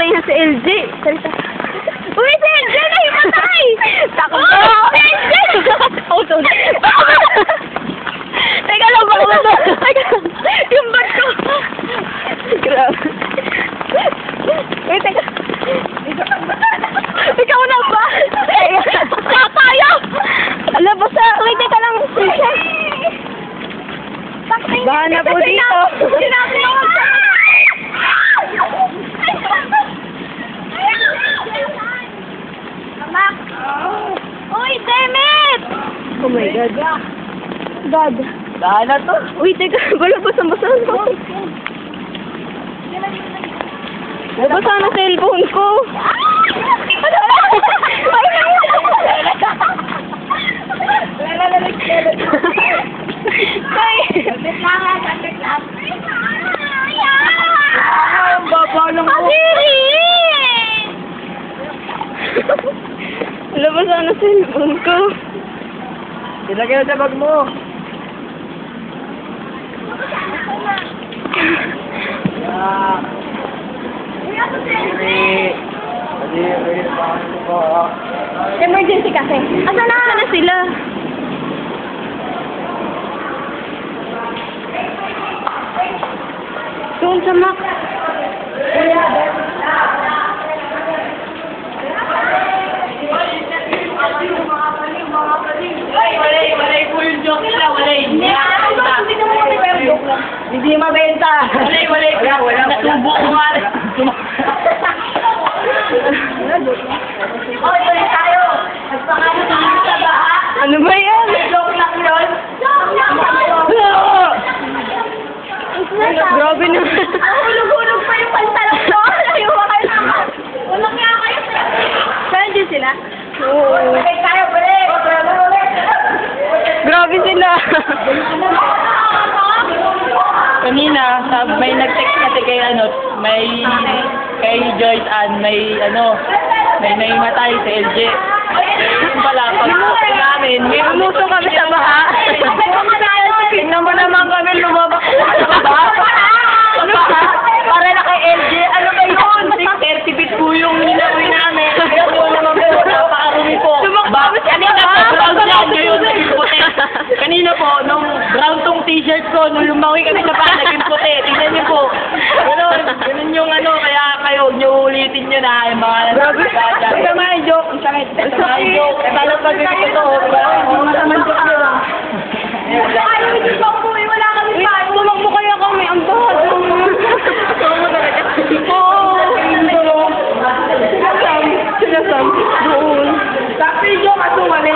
nahimatay na si LJ. Salita. Uy, si LJ nahimatay! Takbo! LJ! Teka lang, baka ba? Yung bag ko. Grabe. Uy, teka. Ikaw na ba? Tayo! Ala, basta. Uy, teka lang. Bahan na po dito. Sinabi mo. Uy, damn it! Oh my God. God. Bahan na to. Uy, teka. Basa-basahan ko. Basa na cellphone ko. Ano ba? Ang baba ng ko. Labas na cellphone ko. Ilagay na sa bag mo. Emergency kasi. Asan na sila? Doon sa Mac. Walay po yung joke nila, walay. Hindi mabenta. Walay. Natubo ko nga. Oy, tuloy tayo. Nagpakano tayo sa baha. Ano ba yan? Joke lang yun. Grabe na. Hulog-hulog pa yung pantalon ko. Layo ba kayo naman? Walang nga kayo. Saan din sila? Oo. Balik tayo, balik. Grabe sila. Kanina, may nag-text kasi kay kay Joyce Ann, may naimatay sa LJ. Yung pala, pag namin, may Umusok kami sa baha. tingnan mo naman kami lumabak sa baha. Para na kay LJ, ano ba yun? 630 feet po yung ninawi namin. Kaya po naman po, napakarumi po. Kanina po, nung brown tong t-shirt ko, nung lumawi kami sa bahay, naging puti. Tingnan niyo po. Ganun yung kaya kayo, nyo ulitin nyo na yung mga nagsasadya. Ito nga yung joke. Ito nga yung joke. Talang pag-ibig ito. Hindi naman joke nyo lang. Ayaw, hindi pa po. Wala kami pa. Tumakbo kaya kami. Ang bahad. Tulong talaga. Oo. Sinasam. Doon. Tapi yung joke at tumalay